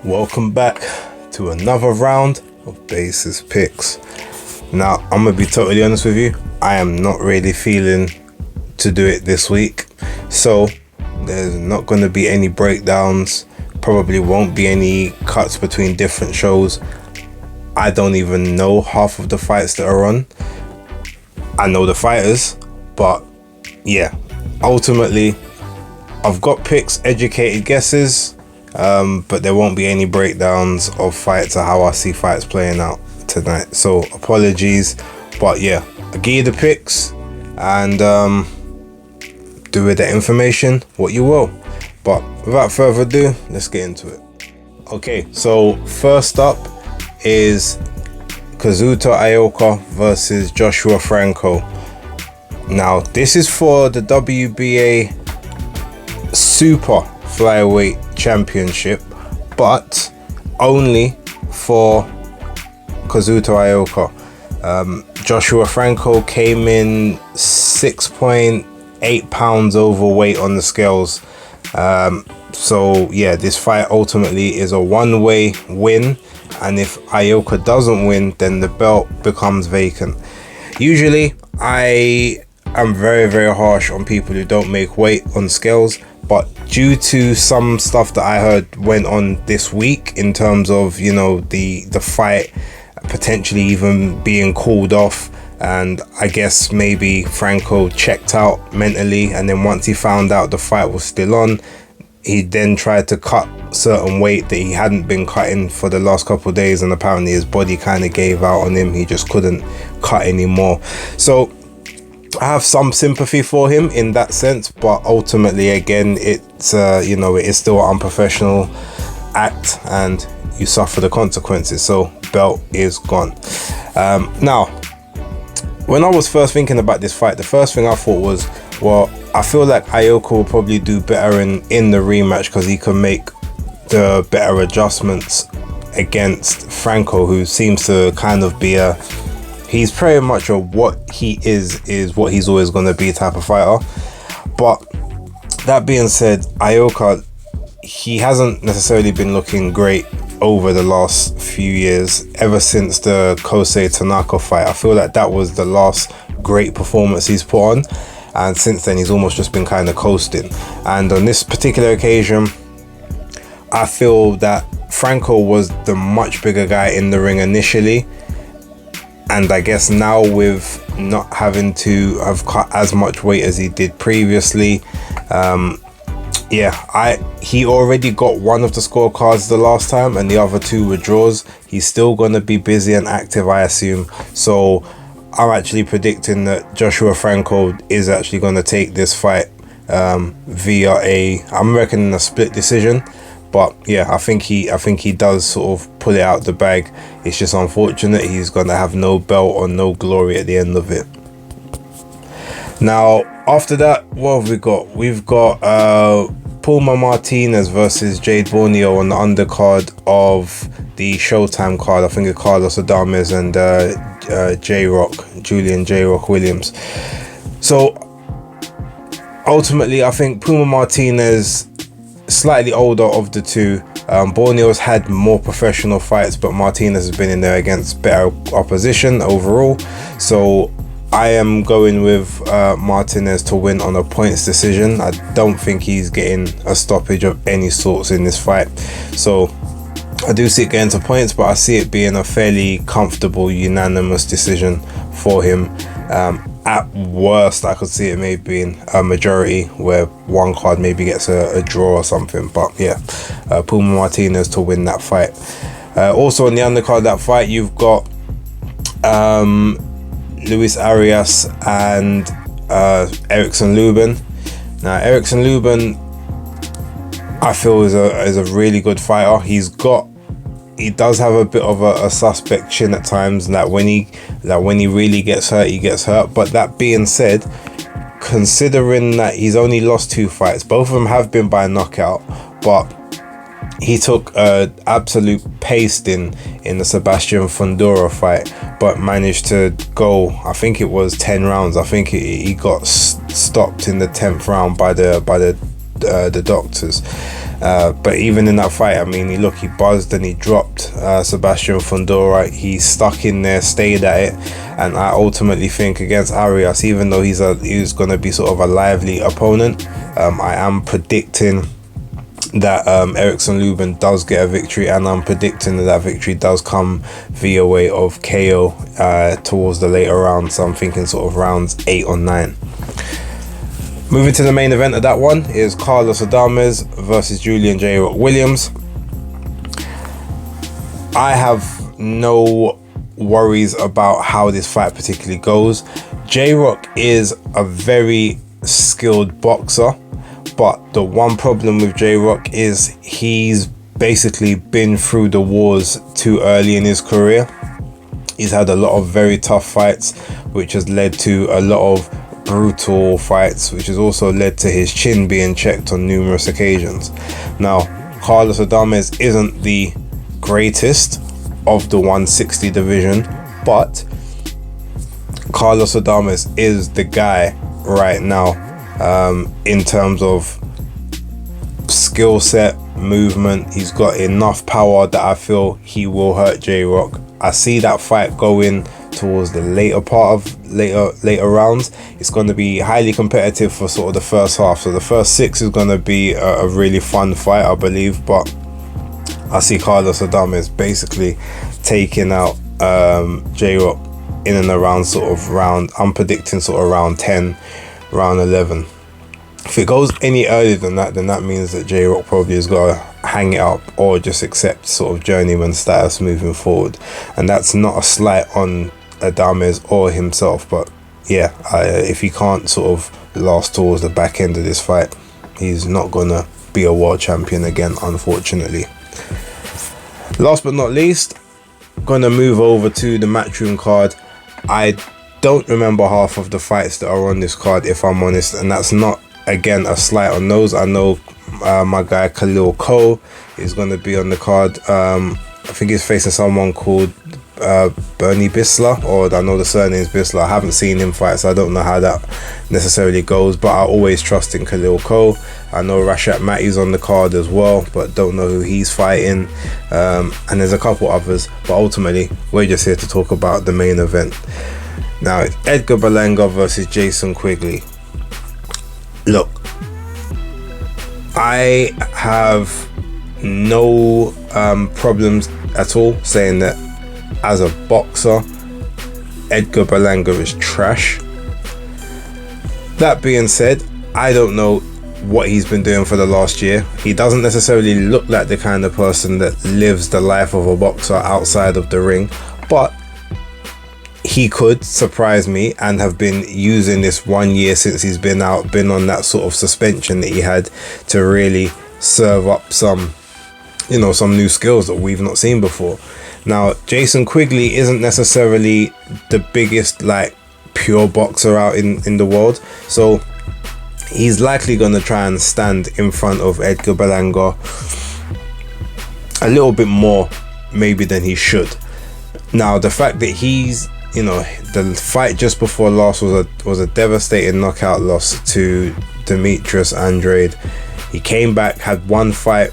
Welcome back to another round of Basis Picks. Now, I'm going to be totally honest with you. I am not really feeling to do it this week. So, there's not going to be any breakdowns. Probably won't be any cuts between different shows. I don't even know half of the fights that are on. I know the fighters, but yeah, ultimately, I've got picks, educated guesses, but there won't be any breakdowns of fights or how I see fights playing out tonight. So apologies, but yeah, I give you the picks and do with the information what you will. But without further ado, let's get into it. Okay, so first up is Kazuto Aoki versus Joshua Franco. Now, this is for the WBA Super Flyweight Championship, but only for Kazuto Aoki. Joshua Franco came in 6.8 pounds overweight on the scales. So yeah, this fight ultimately is a one-way win, and if Aoki doesn't win, then the belt becomes vacant. Usually I am very, very harsh on people who don't make weight on scales, but due to some stuff that I heard went on this week in terms of, you know, the fight potentially even being called off, and I guess maybe Franco checked out mentally, and then once he found out the fight was still on, he then tried to cut certain weight that he hadn't been cutting for the last couple of days, and apparently his body kind of gave out on him. He just couldn't cut anymore. So I have some sympathy for him in that sense, but ultimately, again, it's you know, it is still an unprofessional act, and you suffer the consequences. So belt is gone. Now, when I was first thinking about this fight, the first thing I thought was, well, I feel like Aoki will probably do better in the rematch because he can make the better adjustments against Franco, who seems to kind of be he's pretty much what he is what he's always going to be type of fighter. But that being said, Aoki, he hasn't necessarily been looking great over the last few years, ever since the Kosei Tanaka fight. I feel like that was the last great performance he's put on, and since then he's almost just been kind of coasting. And on this particular occasion, I feel that Franco was the much bigger guy in the ring initially, and I guess now with not having to have cut as much weight as he did previously, he already got one of the scorecards the last time, and the other two were draws. He's still going to be busy and active, I assume. So I'm actually predicting that Joshua Franco is actually going to take this fight via I'm reckoning a split decision. But yeah, I think he does sort of pull it out the bag. It's just unfortunate he's going to have no belt or no glory at the end of it. Now, after that, what have we got? We've got Puma Martinez versus Jade Borneo on the undercard of the Showtime card. I think it's Carlos Adamas and Julian J-Rock Williams. So ultimately, I think Puma Martinez, slightly older of the two. Borneo's had more professional fights, but Martinez has been in there against better opposition overall. So I am going with Martinez to win on a points decision. I don't think he's getting a stoppage of any sorts in this fight. So I do see it getting to points, but I see it being a fairly comfortable, unanimous decision for him. At worst, I could see it maybe being a majority where one card maybe gets a draw or something. But yeah, Puma Martinez to win that fight. Also on the undercard of that fight, you've got Luis Arias and Erickson Lubin. Now, Erickson Lubin, I feel is a really good fighter. He does have a bit of a suspect chin at times. That when he really gets hurt, he gets hurt. But that being said, considering that he's only lost 2 fights, both of them have been by knockout, but he took an absolute pasting in the Sebastian Fundora fight, but managed to go, I think it was 10 rounds. I think he got stopped in the 10th round by the doctors. But even in that fight, I mean, he buzzed and he dropped Sebastian Fundora. He stuck in there, stayed at it, and I ultimately think against Arias, even though he's going to be sort of a lively opponent, I am predicting that Erickson Lubin does get a victory, and I'm predicting that victory does come via way of KO towards the later rounds. So I'm thinking sort of rounds 8 or 9. Moving to the main event of that one is Carlos Adamas versus Julian J. Rock Williams. I have no worries about how this fight particularly goes. J. Rock is a very skilled boxer, but the one problem with J. Rock is he's basically been through the wars too early in his career. He's had a lot of very tough fights, which has led to a lot of brutal fights, which has also led to his chin being checked on numerous occasions. Now, Carlos Adames isn't the greatest of the 160 division, but Carlos Adames is the guy right now in terms of skill set, movement. He's got enough power that I feel he will hurt J Rock. I see that fight going towards the later part of later rounds. It's going to be highly competitive for sort of the first half, so the first 6 is going to be a really fun fight, I believe, but I see Carlos Adames basically taking out J Rock in and around sort of round, I'm predicting sort of round 10, round 11. If it goes any earlier than that, then that means that J Rock probably has got to hang it up or just accept sort of journeyman status moving forward. And that's not a slight on Adames or himself, but yeah, if he can't sort of last towards the back end of this fight, he's not gonna be a world champion again, unfortunately. Last but not least, gonna move over to the Matchroom card. I don't remember half of the fights that are on this card, if I'm honest, and that's not, again, a slight on those. I know my guy Khalil Cole is going to be on the card. I think he's facing someone called Bernie Bisler, or I know the surname is Bisler. I haven't seen him fight, so I don't know how that necessarily goes, but I always trust in Khalil Cole. I know Rashat Matty's on the card as well, but don't know who he's fighting, and there's a couple others, but ultimately we're just here to talk about the main event. Now, it's Edgar Berlanga versus Jason Quigley. Look, I have no problems at all saying that as a boxer, Edgar Berlanga is trash. That being said, I don't know what he's been doing for the last year. He doesn't necessarily look like the kind of person that lives the life of a boxer outside of the ring, but he could surprise me and have been using this 1 year since he's been out, been on that sort of suspension that he had, to really serve up some, you know, some new skills that we've not seen before. Now, Jason Quigley isn't necessarily the biggest, like, pure boxer out in the world, so he's likely going to try and stand in front of Edgar Berlanga a little bit more maybe than he should. Now, the fact that he's, you know, the fight just before last was a devastating knockout loss to Demetrius Andrade. He came back, had one fight,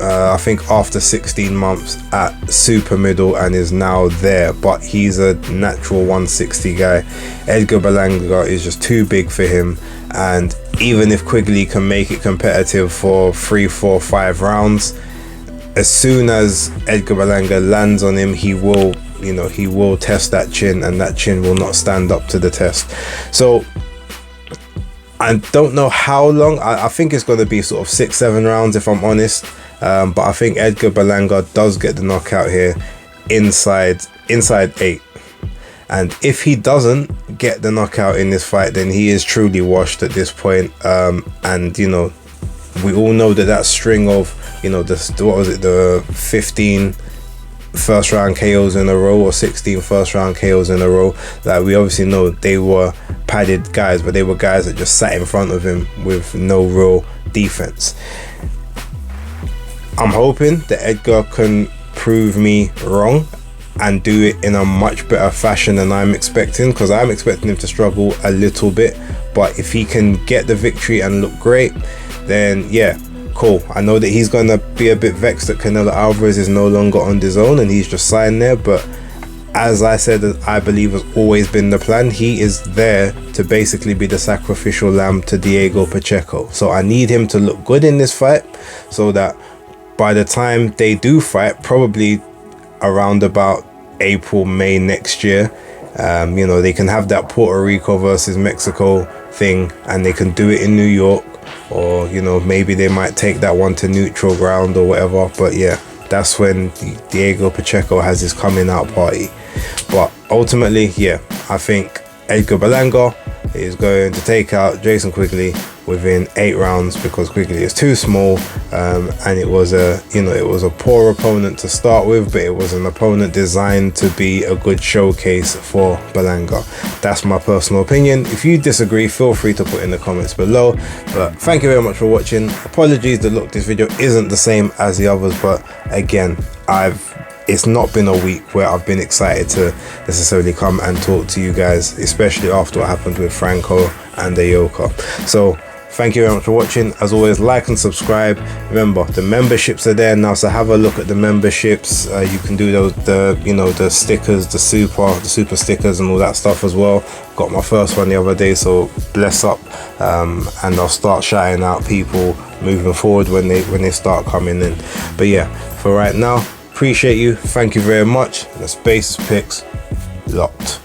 I think after 16 months at super middle, and is now there, but he's a natural 160 guy. Edgar Berlanga is just too big for him, and even if Quigley can make it competitive for 3, 4, 5 rounds, as soon as Edgar Berlanga lands on him, he will, you know, he will test that chin, and that chin will not stand up to the test. So I don't know how long. I think it's going to be sort of 6, 7 rounds, if I'm honest. But I think Edgar Berlanga does get the knockout here inside 8. And if he doesn't get the knockout in this fight, then he is truly washed at this point. And, you know, we all know that string of, you know, what was it, the 15 first round KOs in a row, or 16 first round KOs in a row, that we obviously know they were padded guys, but they were guys that just sat in front of him with no real defense. I'm hoping that Edgar can prove me wrong and do it in a much better fashion than I'm expecting, because I'm expecting him to struggle a little bit. But if he can get the victory and look great, then yeah, cool. I know that he's gonna be a bit vexed that Canelo Alvarez is no longer on DAZN and he's just signed there, but as I said, I believe has always been the plan. He is there to basically be the sacrificial lamb to Diego Pacheco. So I need him to look good in this fight so that by the time they do fight, probably around about April, May next year, you know, they can have that Puerto Rico versus Mexico thing and they can do it in New York, or, you know, maybe they might take that one to neutral ground or whatever. But yeah, that's when Diego Pacheco has his coming out party. But ultimately, yeah, I think Edgar Berlanga is going to take out Jason Quigley within 8 rounds because Quigley is too small, and it was a, you know, it was a poor opponent to start with, but it was an opponent designed to be a good showcase for Berlanga. That's my personal opinion. If you disagree, feel free to put in the comments below. But thank you very much for watching. Apologies that look, this video isn't the same as the others, but again, it's not been a week where I've been excited to necessarily come and talk to you guys, especially after what happened with Franco and Aoki. So thank you very much for watching. As always, like and subscribe. Remember, the memberships are there now, so have a look at the memberships. You can do those, the stickers, the super stickers and all that stuff as well. Got my first one the other day, so bless up, and I'll start shouting out people moving forward when they start coming in. But yeah, for right now, appreciate you. Thank you very much. The Spaces Picks locked.